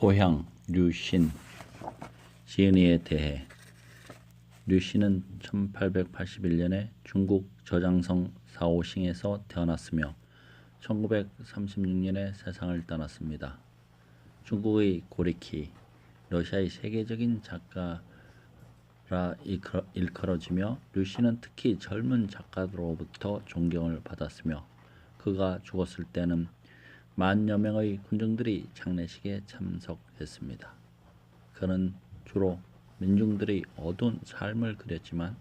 고향 류신. 지은이에 대해. 류신은 1881년에 중국 저장성 사오싱에서 태어났으며 1936년에 세상을 떠났습니다. 중국의 고리키, 러시아의 세계적인 작가라 일컬어지며 류신은 특히 젊은 작가들로부터 존경을 받았으며 그가 죽었을 때는 만여 명의 군중들이 장례식에 참석했습니다. 그는 주로 민중들의 어두운 삶을 그렸지만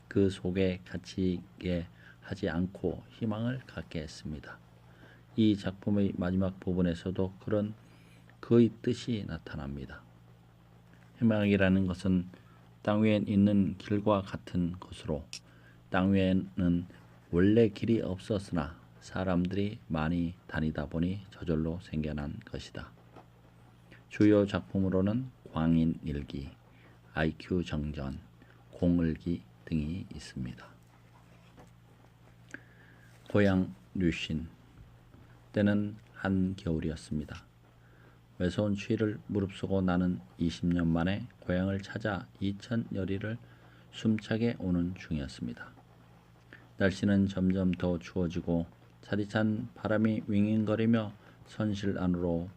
그 속에 갇히게 하지 않고 희망을 갖게 했습니다. 이 작품의 마지막 부분에서도 그의 뜻이 나타납니다. 희망이라는 것은 땅 위에 있는 길과 같은 것으로 땅 위에는 원래 길이 없었으나 사람들이 많이 다니다 보니 저절로 생겨난 것이다. 주요 작품으로는 광인일기, IQ 정전, 공을기 등이 있습니다. 고향 류신. 때는 한겨울이었습니다. 외로운 추위를 무릅쓰고 나는 20년 만에 고향을 찾아 이천여리를 숨차게 오는 중이었습니다. 날씨는 점점 더 추워지고 차디찬 바람이 윙윙거리며 선실 안으로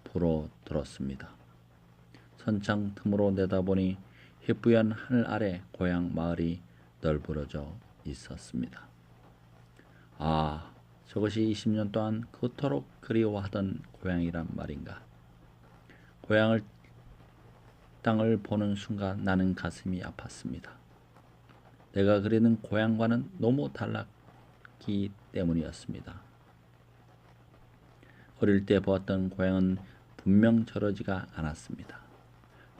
불어들었습니다. 선창 틈으로 내다보니 희뿌연 하늘 아래 고향 마을이 널브러져 있었습니다. 아, 저것이 20년 동안 그토록 그리워하던 고향이란 말인가. 고향을 땅을 보는 순간 나는 가슴이 아팠습니다. 내가 그리는 고향과는 너무 달랐기 때문이었습니다. 어릴 때 보았던 고향은 분명 저러지가 않았습니다.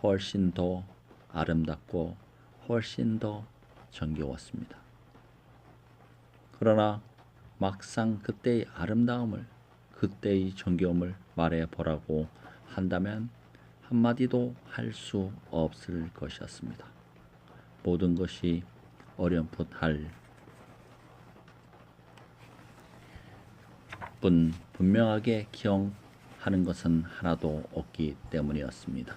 훨씬 더 아름답고 훨씬 더 정겨웠습니다. 그러나 막상 그때의 아름다움을, 그때의 정겨움을 말해보라고 한다면 한마디도 할 수 없을 것이었습니다. 모든 것이 어렴풋할 뿐 분명하게 기억하는 것은 하나도 없기 때문이었습니다.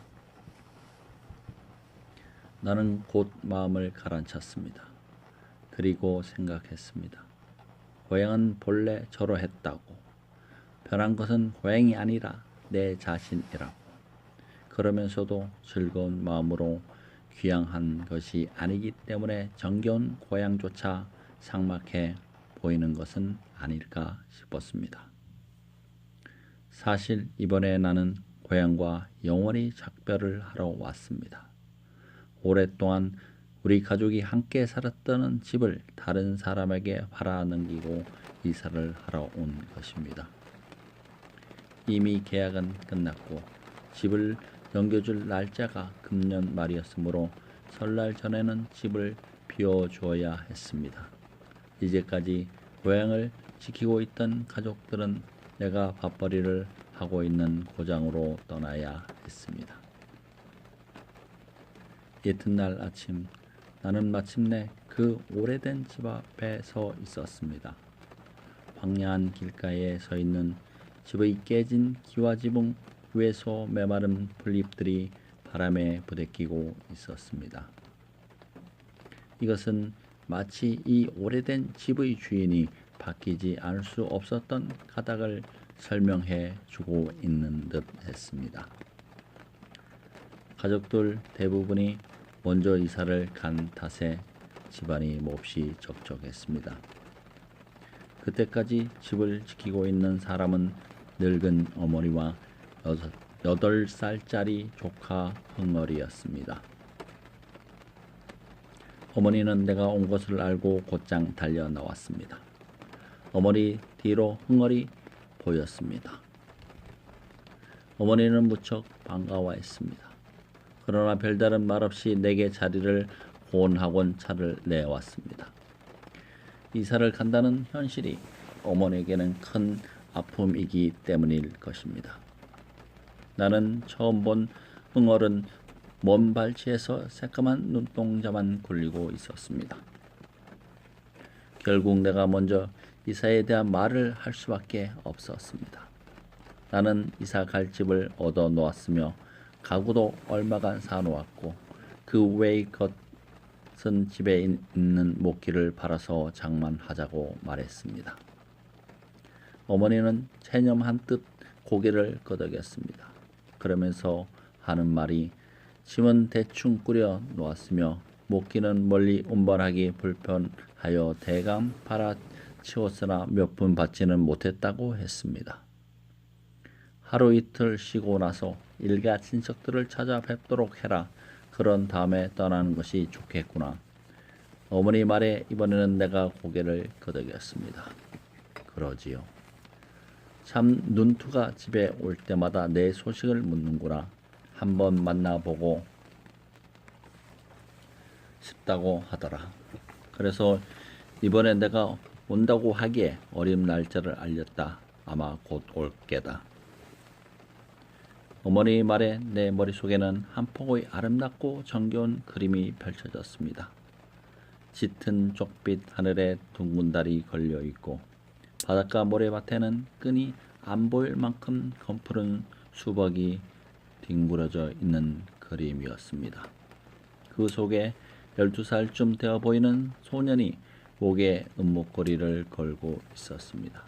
나는 곧 마음을 가라앉혔습니다. 그리고 생각했습니다. 고향은 본래 저러했다고. 변한 것은 고향이 아니라 내 자신이라고. 그러면서도 즐거운 마음으로 귀향한 것이 아니기 때문에 정겨운 고향조차 삭막해 보이는 것은 아닐까 싶었습니다. 사실 이번에 나는 고향과 영원히 작별을 하러 왔습니다. 오랫동안 우리 가족이 함께 살았던 집을 다른 사람에게 팔아넘기고 이사를 하러 온 것입니다. 이미 계약은 끝났고 집을 넘겨줄 날짜가 금년 말이었으므로 설날 전에는 집을 비워주어야 했습니다. 이제까지 고향을 지키고 있던 가족들은 내가 밥벌이를 하고 있는 고장으로 떠나야 했습니다. 이튿날 아침 나는 마침내 그 오래된 집 앞에 서 있었습니다. 황야한 길가에 서 있는 집의 깨진 기와지붕 위에서 메마른 풀잎들이 바람에 부대끼고 있었습니다. 이것은 마치 이 오래된 집의 주인이 바뀌지 않을 수 없었던 까닭을 설명해 주고 있는 듯 했습니다. 가족들 대부분이 먼저 이사를 간 탓에 집안이 몹시 적적했습니다. 그때까지 집을 지키고 있는 사람은 늙은 어머니와 8살짜리 조카 흥얼이었습니다. 어머니는 내가 온 것을 알고 곧장 달려 나왔습니다. 어머니 뒤로 흥얼이 보였습니다. 어머니는 무척 반가워했습니다. 그러나 별다른 말 없이 내게 자리를 고운하곤 차를 내왔습니다. 이사를 간다는 현실이 어머니에게는 큰 아픔이기 때문일 것입니다. 나는 처음 본 흥얼은 먼 발치에서 새까만 눈동자만 굴리고 있었습니다. 결국 내가 먼저 이사에 대한 말을 할 수밖에 없었습니다. 나는 이사 갈 집을 얻어 놓았으며 가구도 얼마간 사 놓았고 그 외의 것은 집에 있는 목기를 팔아서 장만하자고 말했습니다. 어머니는 체념한 듯 고개를 끄덕였습니다. 그러면서 하는 말이 짐은 대충 꾸려 놓았으며 목기는 멀리 운반하기 불편하여 대강 팔아치웠으나 몇 푼 받지는 못했다고 했습니다. 하루 이틀 쉬고 나서 일가 친척들을 찾아뵙도록 해라. 그런 다음에 떠나는 것이 좋겠구나. 어머니 말에 이번에는 내가 고개를 끄덕였습니다. 그러지요. 참 눈투가 집에 올 때마다 내 소식을 묻는구나. 한번 만나보고 싶다고 하더라. 그래서 이번에 내가 온다고 하기에 어린 날짜를 알렸다. 아마 곧 올 게다. 어머니 말에 내 머릿속에는 한 폭의 아름답고 정겨운 그림이 펼쳐졌습니다. 짙은 쪽빛 하늘에 둥근 달이 걸려있고 바닷가 모래밭에는 끈이 안 보일 만큼 검푸른 수박이 뒹굴어져 있는 그림이었습니다. 그 속에 12살쯤 되어 보이는 소년이 목에 은목걸이를 걸고 있었습니다.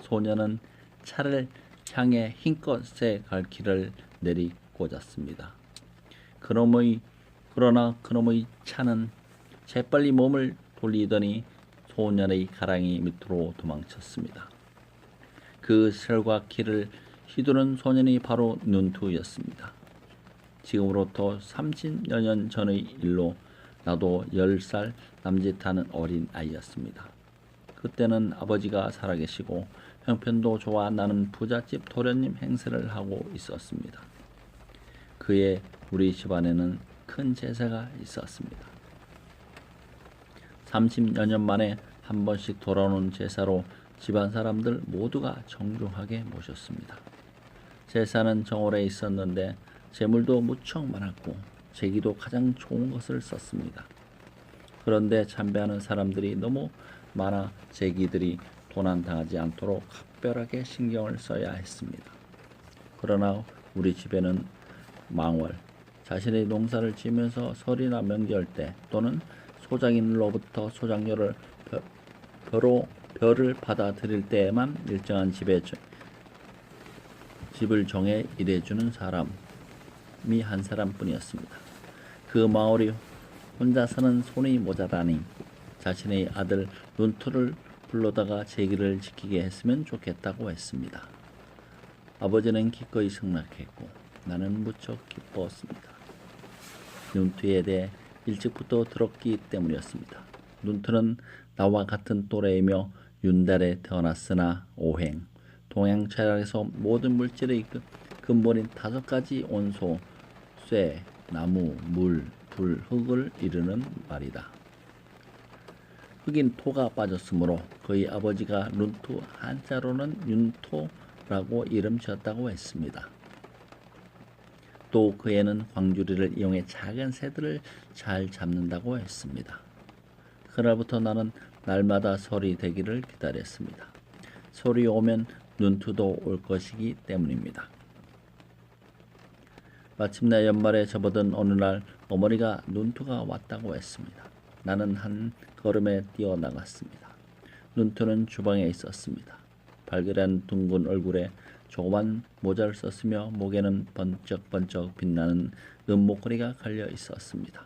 소년은 차를 향해 힘껏 새 갈퀴를 내리꽂았습니다. 그러나 그놈의 차는 재빨리 몸을 돌리더니 소년의 가랑이 밑으로 도망쳤습니다. 그 셀과키를 휘두른 소년이 바로 눈투였습니다. 지금으로부터 30여 년 전의 일로 나도 10살 남짓하는 어린 아이였습니다. 그때는 아버지가 살아계시고 형편도 좋아 나는 부잣집 도련님 행세를 하고 있었습니다. 그에 우리 집안에는 큰 제사가 있었습니다. 30여 년 만에 한 번씩 돌아오는 제사로 집안 사람들 모두가 정중하게 모셨습니다. 제사는 정월에 있었는데 재물도 무척 많았고 제기도 가장 좋은 것을 썼습니다. 그런데 참배하는 사람들이 너무 많아 제기들이 도난당하지 않도록 각별하게 신경을 써야 했습니다. 그러나 우리 집에는 망월, 자신의 농사를 지으면서 설이나 명절 때 또는 소장인으로부터 소장료를 별을 받아들일 때에만 일정한 집을 정해 일해주는 사람이 한 사람뿐이었습니다. 그 마을이 혼자서는 손이 모자라니 자신의 아들 눈투를 불러다가 제기를 지키게 했으면 좋겠다고 했습니다. 아버지는 기꺼이 승낙했고 나는 무척 기뻤습니다. 눈투에 대해 일찍부터 들었기 때문이었습니다. 눈투는 나와 같은 또래이며 윤달에 태어났으나 오행, 동양 철학에서 모든 물질의 근본인 5가지 온소, 쇠, 나무, 물, 불, 흙을 이루는 말이다. 흙인 토가 빠졌으므로 그의 아버지가 눈투 한자로는 윤토라고 이름 지었다고 했습니다. 또 그애는 광주리를 이용해 작은 새들을 잘 잡는다고 했습니다. 그날부터 나는 날마다 설이 되기를 기다렸습니다. 설이 오면 눈투도 올 것이기 때문입니다. 마침내 연말에 접어든 어느 날 어머니가 눈투가 왔다고 했습니다. 나는 한 걸음에 뛰어나갔습니다. 눈투는 주방에 있었습니다. 발그레한 둥근 얼굴에 조그만 모자를 썼으며 목에는 번쩍번쩍 빛나는 은목걸이가 걸려 있었습니다.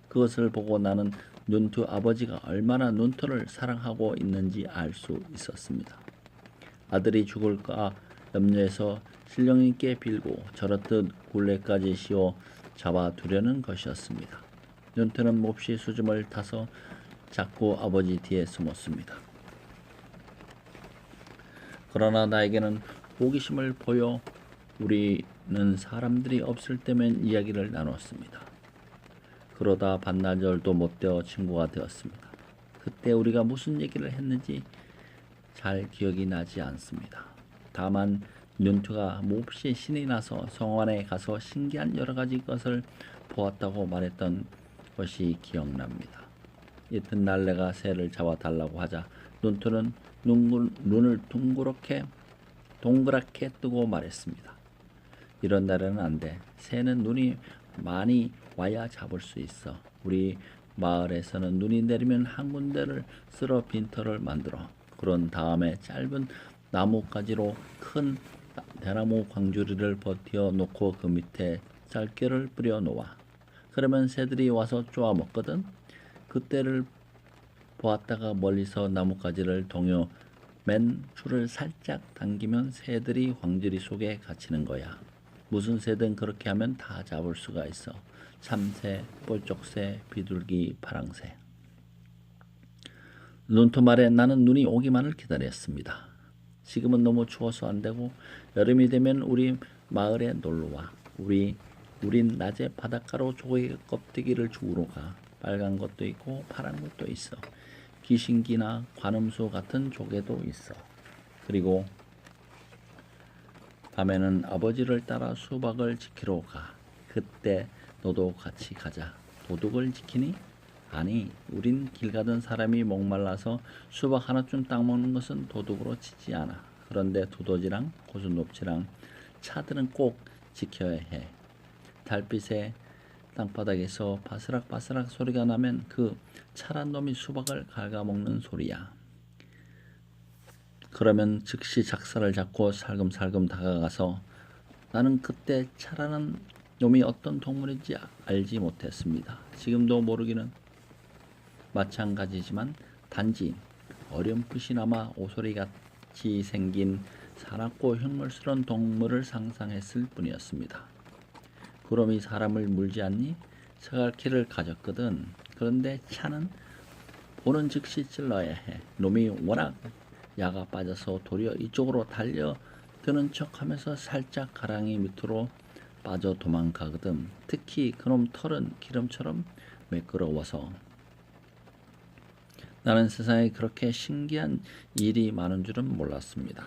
그것을 보고 나는 눈투 아버지가 얼마나 눈투를 사랑하고 있는지 알 수 있었습니다. 아들이 죽을까 염려해서 신령님께 빌고 저렇듯 굴레까지 씌워 잡아두려는 것이었습니다. 눈투는 몹시 수줍음을 타서 자꾸 아버지 뒤에 숨었습니다. 그러나 나에게는 호기심을 보여 우리는 사람들이 없을 때면 이야기를 나눴습니다. 그러다 반나절도 못되어 친구가 되었습니다. 그때 우리가 무슨 얘기를 했는지 잘 기억이 나지 않습니다. 다만 눈투가 몹시 신이 나서 성원에 가서 신기한 여러 가지 것을 보았다고 말했던 것이 기억납니다. 이튿날 내가 새를 잡아달라고 하자 눈투는 눈을 동그랗게 뜨고 말했습니다. 이런 날에는 안 돼. 새는 눈이 많이 와야 잡을 수 있어. 우리 마을에서는 눈이 내리면 한 군데를 쓸어 빈터를 만들어. 그런 다음에 짧은 나뭇가지로 큰 대나무 광주리를 버티어 놓고 그 밑에 쌀개를 뿌려 놓아. 그러면 새들이 와서 쪼아 먹거든. 그때를 보았다가 멀리서 나뭇가지를 동요 맨 줄을 살짝 당기면 새들이 광주리 속에 갇히는 거야. 무슨 새든 그렇게 하면 다 잡을 수가 있어. 참새, 뻘쪽새, 비둘기, 파랑새. 눈토 말에 나는 눈이 오기만을 기다렸습니다. 지금은 너무 추워서 안 되고 여름이 되면 우리 마을에 놀러와. 우린 낮에 바닷가로 조개 껍데기를 주우러 가. 빨간 것도 있고 파란 것도 있어. 귀신기나 관음수 같은 조개도 있어. 그리고 밤에는 아버지를 따라 수박을 지키러 가. 그때 너도 같이 가자. 도둑을 지키니? 아니, 우린 길 가던 사람이 목말라서 수박 하나쯤 딱 먹는 것은 도둑으로 치지 않아. 그런데 두더지랑 고슴도치랑 차들은 꼭 지켜야 해. 달빛에 땅바닥에서 바스락바스락 소리가 나면 그 차란 놈이 수박을 갉아먹는 소리야. 그러면 즉시 작사를 잡고 살금살금 다가가서 나는 그때 차라는 놈이 어떤 동물인지 알지 못했습니다. 지금도 모르기는 마찬가지지만 단지 어렴풋이나마 오소리같이 생긴 사납고 흉물스러운 동물을 상상했을 뿐이었습니다. 그놈이 사람을 물지 않니? 서갈키를 가졌거든. 그런데 차는 보는 즉시 찔러야 해. 놈이 워낙 야가 빠져서 도리어 이쪽으로 달려드는 척하면서 살짝 가랑이 밑으로 빠져 도망가거든. 특히 그놈 털은 기름처럼 매끄러워서. 나는 세상에 그렇게 신기한 일이 많은 줄은 몰랐습니다.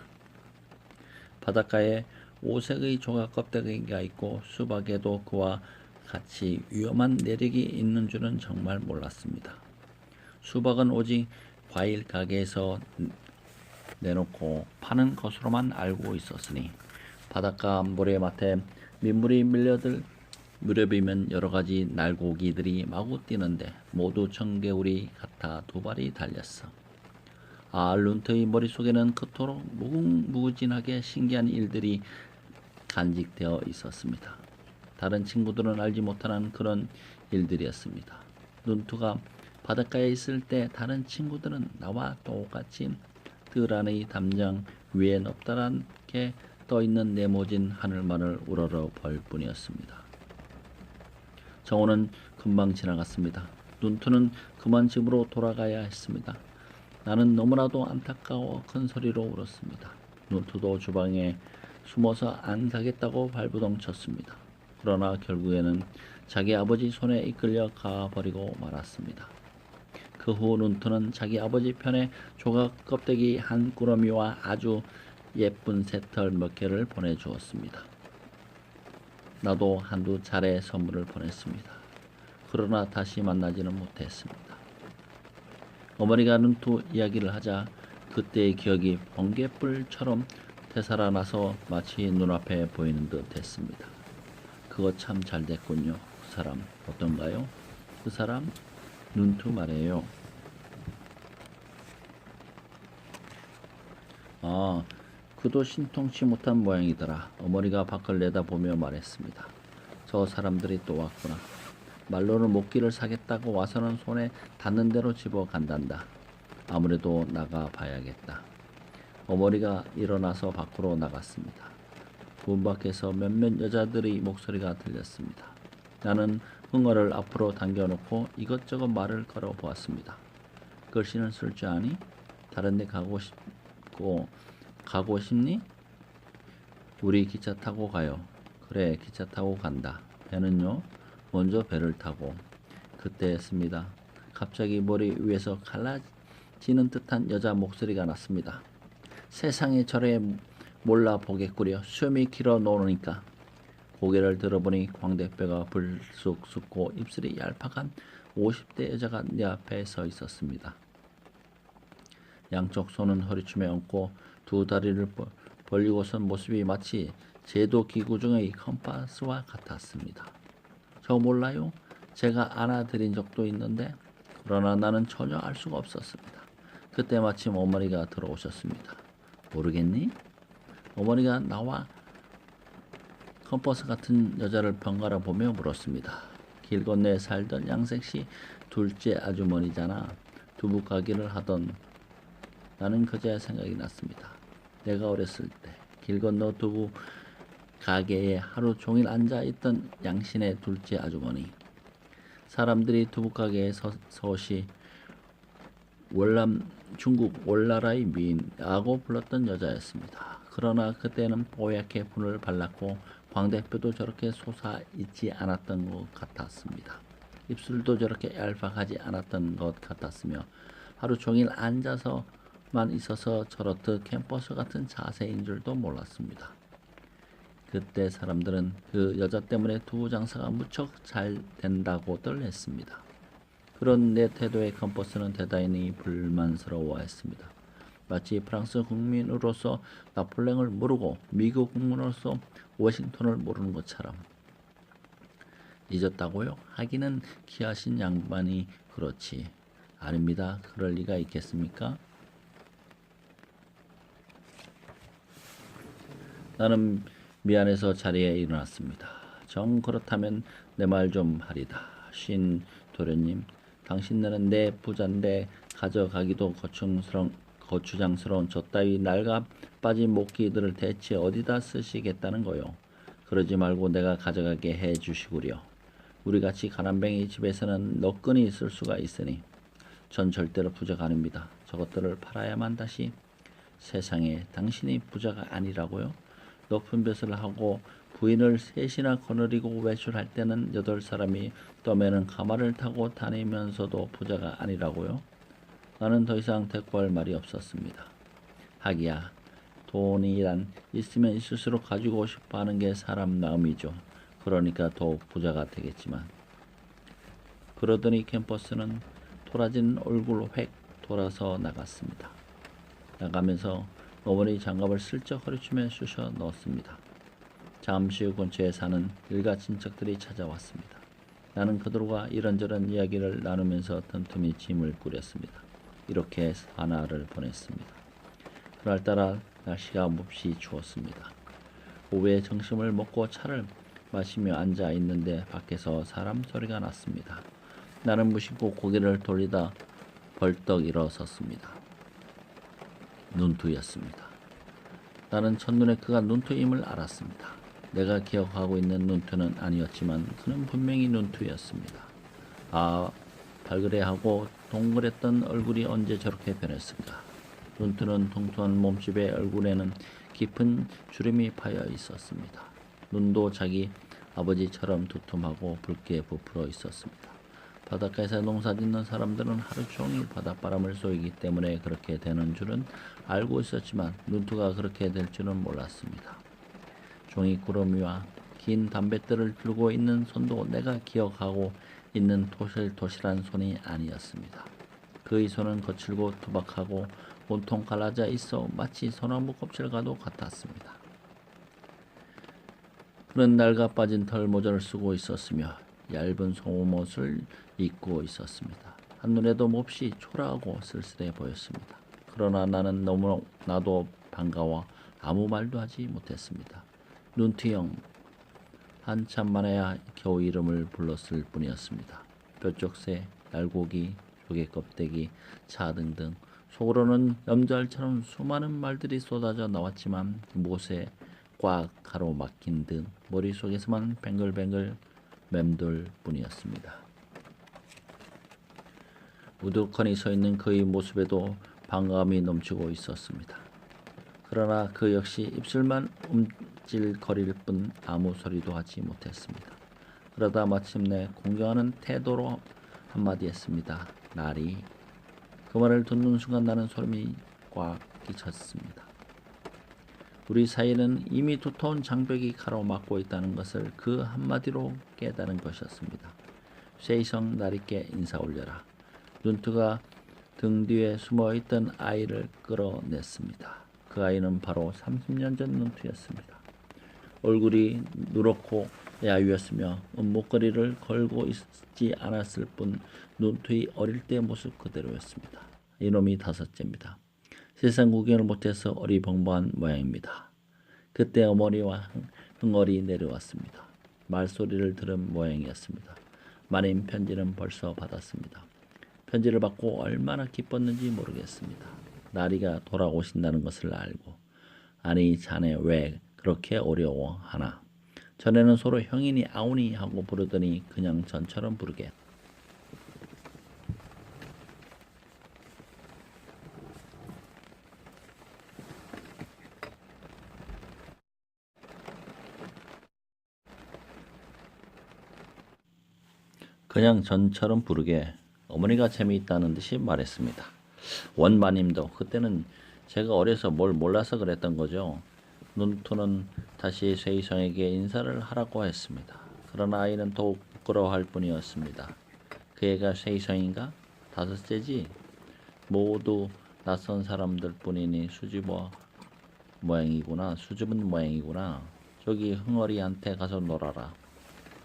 바닷가에 오색의 조각 껍데기가 있고 수박에도 그와 같이 위험한 내력이 있는 줄은 정말 몰랐습니다. 수박은 오직 과일 가게에서 내놓고 파는 것으로만 알고 있었으니 바닷가 모래밭에 민물이 무렵이면 여러 가지 날고기들이 마구 뛰는데 모두 청개구리 같아 두 발이 달렸어. 룬트의 머릿속에는 그토록 무궁무진하게 신기한 일들이 간직되어 있었습니다. 다른 친구들은 알지 못하는 그런 일들이었습니다. 눈투가 바닷가에 있을 때 다른 친구들은 나와 똑같이 뜰 안의 담장 위에 높다랗게 떠있는 네모진 하늘만을 우러러 볼 뿐이었습니다. 정오는 금방 지나갔습니다. 눈투는 그만 집으로 돌아가야 했습니다. 나는 너무나도 안타까워 큰 소리로 울었습니다. 눈투도 주방에 숨어서 안 가겠다고 발부동 쳤습니다. 그러나 결국에는 자기 아버지 손에 이끌려 가버리고 말았습니다. 그 후 눈투는 자기 아버지 편에 조각 껍데기 한 꾸러미와 아주 예쁜 새털 몇 개를 보내주었습니다. 나도 한두 차례 선물을 보냈습니다. 그러나 다시 만나지는 못했습니다. 어머니가 눈투 이야기를 하자 그때의 기억이 번개불처럼 되살아나서 마치 눈앞에 보이는 듯 했습니다. 그거 참 잘됐군요. 그 사람 어떤가요? 그 사람? 눈투 말이에요. 그도 신통치 못한 모양이더라. 어머니가 밖을 내다보며 말했습니다. 저 사람들이 또 왔구나. 말로는 목기를 사겠다고 와서는 손에 닿는 대로 집어간단다. 아무래도 나가 봐야겠다. 어머니가 일어나서 밖으로 나갔습니다. 문 밖에서 몇몇 여자들의 목소리가 들렸습니다. 나는 흥어를 앞으로 당겨놓고 이것저것 말을 걸어보았습니다. 글씨는 쓸 줄 아니? 다른 데 가고 싶니? 우리 기차 타고 가요. 그래, 기차 타고 간다. 배는요? 먼저 배를 타고. 그때였습니다. 갑자기 머리 위에서 갈라지는 듯한 여자 목소리가 났습니다. 세상에 저래 몰라보겠구려. 숨이 길어 놓으니까. 고개를 들어보니 광대뼈가 불쑥 솟고 입술이 얄팍한 50대 여자가 내 앞에 서 있었습니다. 양쪽 손은 허리춤에 얹고 두 다리를 벌리고 선 모습이 마치 제도 기구 중의 컴파스와 같았습니다. 저 몰라요? 제가 안아드린 적도 있는데 그러나 나는 전혀 알 수가 없었습니다. 그때 마침 어머니가 들어오셨습니다. 모르겠니? 어머니가 나와 컴퍼스 같은 여자를 번갈아 보며 물었습니다. 길 건너에 살던 양색씨 둘째 아주머니잖아. 두부 가게를 하던. 나는 그제야 생각이 났습니다. 내가 어렸을 때 길 건너 두부 가게에 하루 종일 앉아있던 양신의 둘째 아주머니. 사람들이 두부 가게에 서시 월남 중국 월나라의 미인이라고 불렀던 여자였습니다. 그러나 그때는 뽀얗게 분을 발랐고 광대뼈도 저렇게 솟아있지 않았던 것 같았습니다. 입술도 저렇게 얄팍하지 않았던 것 같았으며 하루 종일 앉아서만 있어서 저렇듯 캠퍼스 같은 자세인 줄도 몰랐습니다. 그때 사람들은 그 여자 때문에 두부 장사가 무척 잘 된다고들 했습니다. 그런 내 태도에 컴퍼스는 대단히 불만스러워했습니다. 마치 프랑스 국민으로서 나폴레옹을 모르고 미국 국민으로서 워싱턴을 모르는 것처럼. 잊었다고요? 하기는 귀하신 양반이 그렇지. 아닙니다. 그럴 리가 있겠습니까? 나는 미안해서 자리에 일어났습니다. 정 그렇다면 내 말 좀 하리다. 신 도련님, 당신네는 내 부잔데 가져가기도 거추장스러운 저 따위 낡아 빠진 목기들을 대체 어디다 쓰시겠다는 거요. 그러지 말고 내가 가져가게 해 주시구려. 우리같이 가난뱅이 집에서는 너끈히 쓸 수가 있으니 전 절대로 부자가 아닙니다. 저것들을 팔아야만 다시. 세상에, 당신이 부자가 아니라고요? 높은 벼슬을 하고 부인을 셋이나 거느리고 외출할 때는 8사람이 떠매는 가마를 타고 다니면서도 부자가 아니라고요? 나는 더 이상 대꾸할 말이 없었습니다. 하기야, 돈이란 있으면 있을수록 가지고 싶어하는 게 사람 마음이죠. 그러니까 더욱 부자가 되겠지만. 그러더니 캠퍼스는 토라진 얼굴 획 돌아서 나갔습니다. 나가면서 어머니 장갑을 슬쩍 허리춤에 쑤셔 넣었습니다. 잠시 후 근처에 사는 일가 친척들이 찾아왔습니다. 나는 그들과 이런저런 이야기를 나누면서 틈틈이 짐을 꾸렸습니다. 이렇게 하나를 보냈습니다. 그날따라 날씨가 몹시 추웠습니다. 오후에 점심을 먹고 차를 마시며 앉아 있는데 밖에서 사람 소리가 났습니다. 나는 무심코 고개를 돌리다 벌떡 일어섰습니다. 눈투였습니다. 나는 첫눈에 그가 눈투임을 알았습니다. 내가 기억하고 있는 눈투는 아니었지만 그는 분명히 눈투였습니다. 아, 발그레하고 동그랬던 얼굴이 언제 저렇게 변했을까? 눈투는 뚱뚱한 몸집에 얼굴에는 깊은 주름이 파여 있었습니다. 눈도 자기 아버지처럼 두툼하고 붉게 부풀어 있었습니다. 바닷가에서 농사짓는 사람들은 하루 종일 바닷바람을 쏘이기 때문에 그렇게 되는 줄은 알고 있었지만 눈투가 그렇게 될 줄은 몰랐습니다. 종이꾸러미와 긴 담뱃들을 들고 있는 손도 내가 기억하고 있는 토실토실한 손이 아니었습니다. 그의 손은 거칠고 투박하고 온통 갈라져 있어 마치 소나무 껍질과도 같았습니다. 그는 낡아 빠진 털 모자를 쓰고 있었으며 얇은 속옷을 입고 있었습니다. 한눈에도 몹시 초라하고 쓸쓸해 보였습니다. 그러나 나는 나도 반가워 아무 말도 하지 못했습니다. 눈투형, 한참 만에야 겨우 이름을 불렀을 뿐이었습니다. 뾰족새, 날고기, 조개껍데기, 차 등등 속으로는 염자알처럼 수많은 말들이 쏟아져 나왔지만 못에 꽉 가로막힌 듯 머릿속에서만 뱅글뱅글 맴돌 뿐이었습니다. 우두커니 서 있는 그의 모습에도 반감이 넘치고 있었습니다. 그러나 그 역시 입술만 움찔거릴 뿐 아무 소리도 하지 못했습니다. 그러다 마침내 공경하는 태도로 한마디 했습니다. 나리. 그 말을 듣는 순간 나는 소름이 꽉 끼쳤습니다. 우리 사이에는 이미 두터운 장벽이 가로막고 있다는 것을 그 한마디로 깨달은 것이었습니다. 쉐이성 나리께 인사 올려라. 눈투가 등 뒤에 숨어있던 아이를 끌어냈습니다. 그 아이는 바로 30년 전 눈투였습니다. 얼굴이 누렇고 야위었으며 목걸이를 걸고 있지 않았을 뿐 눈투의 어릴 때 모습 그대로였습니다. 이놈이 다섯째입니다. 세상 구경을 못해서 어리벙벙한 모양입니다. 그때 어머니와 흥얼이 내려왔습니다. 말소리를 들은 모양이었습니다. 마님 편지는 벌써 받았습니다. 편지를 받고 얼마나 기뻤는지 모르겠습니다. 나리가 돌아오신다는 것을 알고. 아니 자네 왜 그렇게 어려워하나. 전에는 서로 형이니 아우니 하고 부르더니 그냥 전처럼 부르게. 그냥 전처럼 부르게 어머니가 재미있다는 듯이 말했습니다. 원마님도 그때는 제가 어려서 뭘 몰라서 그랬던 거죠. 눈투는 다시 쇠이성에게 인사를 하라고 했습니다. 그러나 아이는 더욱 부끄러워할 뿐이었습니다. 그 애가 쇠이성인가? 다섯째지? 모두 낯선 사람들 뿐이니 수줍은 모양이구나. 저기 흥얼이한테 가서 놀아라.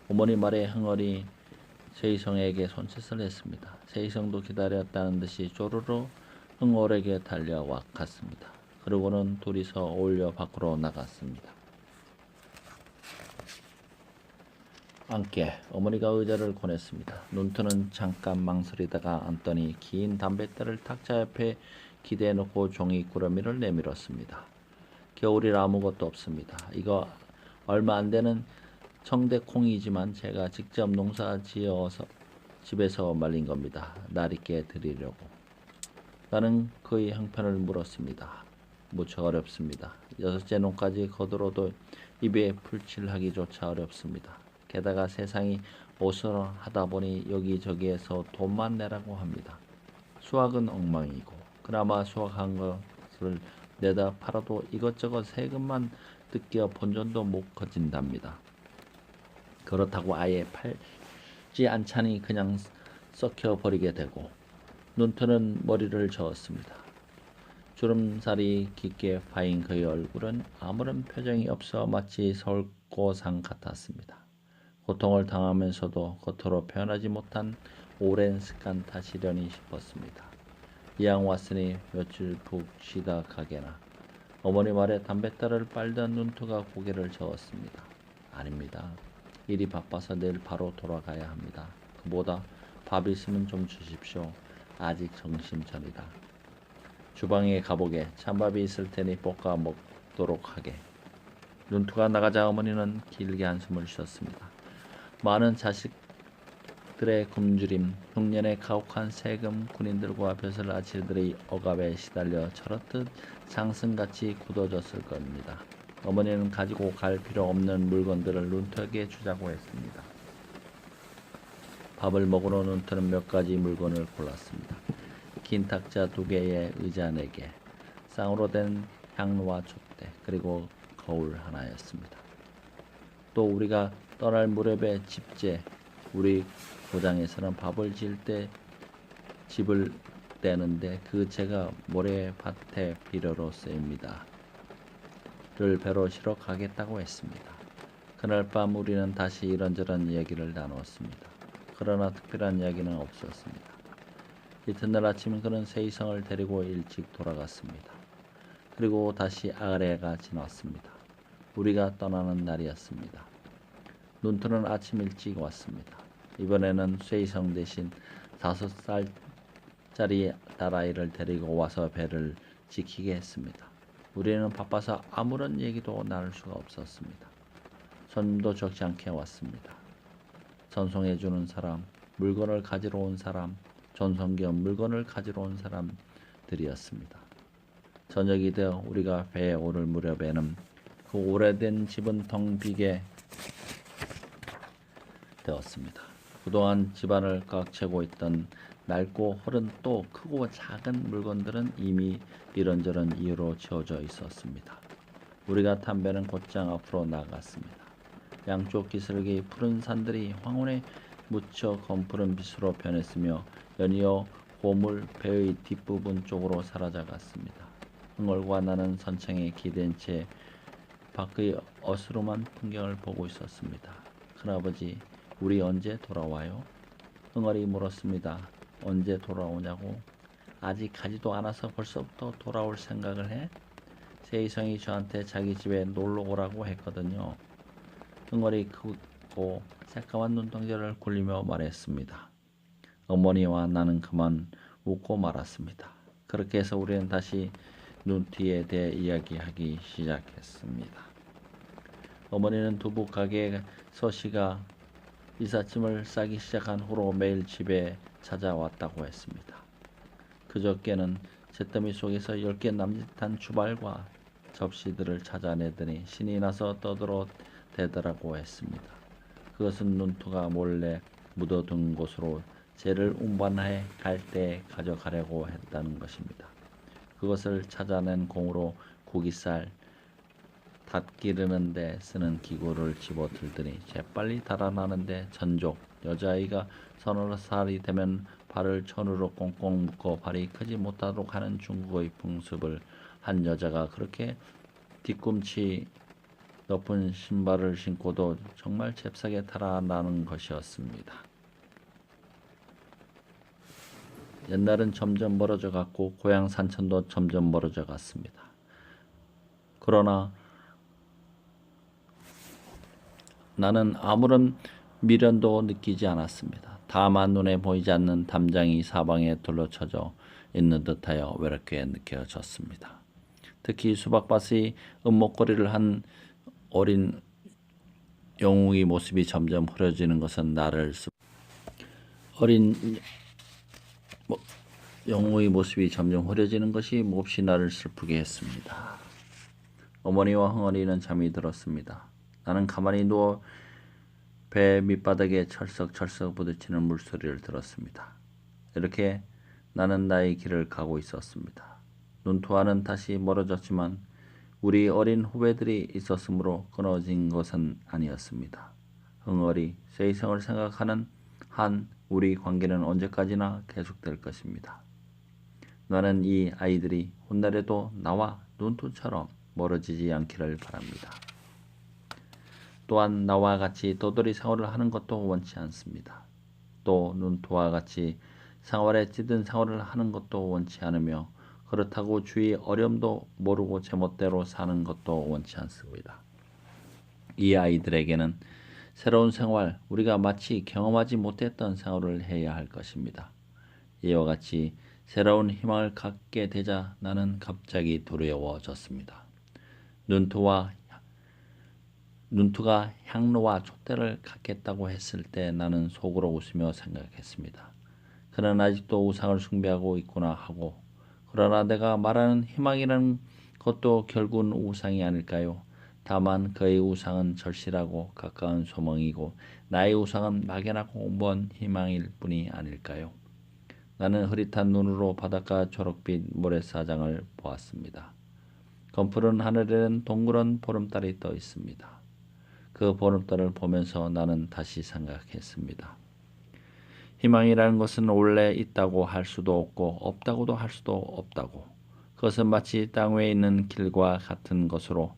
어머니 말에 흥얼이 세이성에게 손짓을 했습니다. 세이성도 기다렸다는 듯이 쪼르르 흥얼에게 달려와 갔습니다. 그러고는 둘이서 어울려 밖으로 나갔습니다. 앉게 어머니가 의자를 권했습니다. 눈투는 잠깐 망설이다가 앉더니 긴 담뱃대를 탁자 옆에 기대놓고 종이 꾸러미를 내밀었습니다. 겨울이라 아무것도 없습니다. 이거 얼마 안 되는 청대콩이지만 제가 직접 농사 지어서 집에서 말린 겁니다. 날 있게 드리려고. 나는 그의 형편을 물었습니다. 무척 어렵습니다. 6째 농까지 거들어도 입에 풀칠하기조차 어렵습니다. 게다가 세상이 어수선하다 보니 여기저기에서 돈만 내라고 합니다. 수확은 엉망이고 그나마 수확한 것을 내다 팔아도 이것저것 세금만 뜯겨 본전도 못 거진답니다. 그렇다고 아예 팔지 않자니 그냥 썩혀 버리게 되고. 눈투는 머리를 저었습니다. 주름살이 깊게 파인 그의 얼굴은 아무런 표정이 없어 마치 설고상 같았습니다. 고통을 당하면서도 겉으로 표현하지 못한 오랜 습관 탓이려니 싶었습니다. 이왕 왔으니 며칠 푹 쉬다 가게나. 어머니 말에 담뱃달을 빨던 눈투가 고개를 저었습니다. 아닙니다. 일이 바빠서 내일 바로 돌아가야 합니다. 그보다 밥 있으면 좀 주십시오. 아직 점심전이다. 주방에 가보게. 찬밥이 있을 테니 볶아 먹도록 하게. 눈투가 나가자 어머니는 길게 한숨을 쉬었습니다. 많은 자식들의 굶주림, 흉년의 가혹한 세금, 군인들과 벼슬아치들의 억압에 시달려 저렇듯 장승같이 굳어졌을 겁니다. 어머니는 가지고 갈 필요 없는 물건들을 눈투에게 주자고 했습니다. 밥을 먹으러 눈투는 몇 가지 물건을 골랐습니다. 긴 탁자 2개의 의자 4개, 쌍으로 된 향로와 촛대, 그리고 거울 하나였습니다. 또 우리가 떠날 무렵의 집재, 우리 고장에서는 밥을 지을 때 집을 떼는데 그 재가 모래밭에 비료로 쓰입니다. 를 배로 실어 가겠다고 했습니다. 그날 밤 우리는 다시 이런저런 얘기를 나누었습니다. 그러나 특별한 이야기는 없었습니다. 이튿날 아침 그는 세이성을 데리고 일찍 돌아갔습니다. 그리고 다시 아래가 지났습니다. 우리가 떠나는 날이었습니다. 눈투는 아침 일찍 왔습니다. 이번에는 세이성 대신 5살짜리 딸아이를 데리고 와서 배를 지키게 했습니다. 우리는 바빠서 아무런 얘기도 나눌 수가 없었습니다. 손님도 적지 않게 왔습니다. 전송해주는 사람, 물건을 가지러 온 사람, 전송 겸 물건을 가지러 온 사람들이었습니다. 저녁이 되어 우리가 배에 오를 무렵에는 그 오래된 집은 텅 비게 되었습니다. 그동안 집안을 꽉 채고 있던 낡고 흐른 또 크고 작은 물건들은 이미 이런저런 이유로 채워져 있었습니다. 우리가 탄 배는 곧장 앞으로 나갔습니다. 양쪽 기슭의 푸른 산들이 황혼에 묻혀 검푸른 빛으로 변했으며 연이어 고물 배의 뒷부분 쪽으로 사라져갔습니다. 흥얼과 나는 선창에 기댄 채 밖의 어스름한 풍경을 보고 있었습니다. 큰아버지, 우리 언제 돌아와요? 흥얼이 물었습니다. 언제 돌아오냐고? 아직 가지도 않아서 벌써부터 돌아올 생각을 해? 세이성이 저한테 자기 집에 놀러 오라고 했거든요. 흥얼이 크고 새까만 눈동자를 굴리며 말했습니다. 어머니와 나는 그만 웃고 말았습니다. 그렇게 해서 우리는 다시 눈티에 대해 이야기하기 시작했습니다. 어머니는 두부 가게 서씨가 이삿짐을 싸기 시작한 후로 매일 집에 찾아왔다고 했습니다. 그저께는 잿더미 속에서 10개 남짓한 주발과 접시들을 찾아내더니 신이 나서 떠들어대더라고 했습니다. 그것은 눈토가 몰래 묻어둔 곳으로 재를 운반해 갈 때 가져가려고 했다는 것입니다. 그것을 찾아낸 공으로 고기살 닷 기르는 데 쓰는 기구를 집어들더니 재빨리 달아나는데 전족 여자아이가 서너 살이 되면 발을 천으로 꽁꽁 묶어 발이 크지 못하도록 하는 중국의 풍습을 한 여자가 그렇게 뒤꿈치 높은 신발을 신고도 정말 잽싸게 달아나는 것이었습니다. 옛날은 점점 멀어져 갔고 고향 산천도 점점 멀어져 갔습니다. 그러나 나는 아무런 미련도 느끼지 않았습니다. 다만 눈에 보이지 않는 담장이 사방에 둘러쳐져 있는 듯하여 외롭게 느껴졌습니다. 특히 수박밭의 은목거리를 한 어린 영웅의 모습이 점점 흐려지는 것은 영웅의 모습이 점점 흐려지는 것이 몹시 나를 슬프게 했습니다. 어머니와 흥얼이는 잠이 들었습니다. 나는 가만히 누워 배 밑바닥에 철썩철썩 부딪히는 물소리를 들었습니다. 이렇게 나는 나의 길을 가고 있었습니다. 눈토와는 다시 멀어졌지만 우리 어린 후배들이 있었으므로 끊어진 것은 아니었습니다. 흥얼이 세이성을 생각하는 한 우리 관계는 언제까지나 계속될 것입니다. 나는 이 아이들이 훗날에도 나와 눈토처럼 멀어지지 않기를 바랍니다. 또한 나와 같이 도돌이 생활을 하는 것도 원치 않습니다. 또 눈토와 같이 생활에 찌든 생활을 하는 것도 원치 않으며 그렇다고 주위 어려움도 모르고 제멋대로 사는 것도 원치 않습니다. 이 아이들에게는 새로운 생활, 우리가 마치 경험하지 못했던 생활을 해야 할 것입니다. 이와 같이 새로운 희망을 갖게 되자 나는 갑자기 두려워졌습니다. 눈토가 향로와 촛대를 갖겠다고 했을 때 나는 속으로 웃으며 생각했습니다. 그는 아직도 우상을 숭배하고 있구나 하고, 그러나 내가 말하는 희망이라는 것도 결국은 우상이 아닐까요? 다만 그의 우상은 절실하고 가까운 소망이고 나의 우상은 막연하고 먼 희망일 뿐이 아닐까요? 나는 흐릿한 눈으로 바닷가 초록빛 모래사장을 보았습니다. 검푸른 하늘에는 동그란 보름달이 떠 있습니다. 그 보름달을 보면서 나는 다시 생각했습니다. 희망이라는 것은 원래 있다고 할 수도 없고 없다고도 할 수도 없다고. 그것은 마치 땅 위에 있는 길과 같은 것으로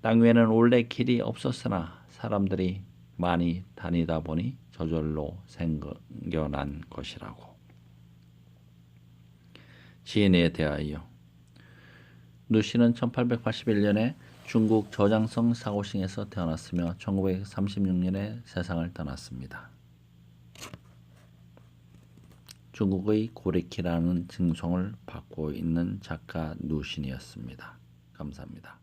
땅 위에는 원래 길이 없었으나 사람들이 많이 다니다 보니 저절로 생겨난 것이라고. 지인에 대하여 누씨는 1881년에 중국 저장성 사고싱에서 태어났으며 1936년에 세상을 떠났습니다. 중국의 고리키라는 칭송을 받고 있는 작가 누신이었습니다. 감사합니다.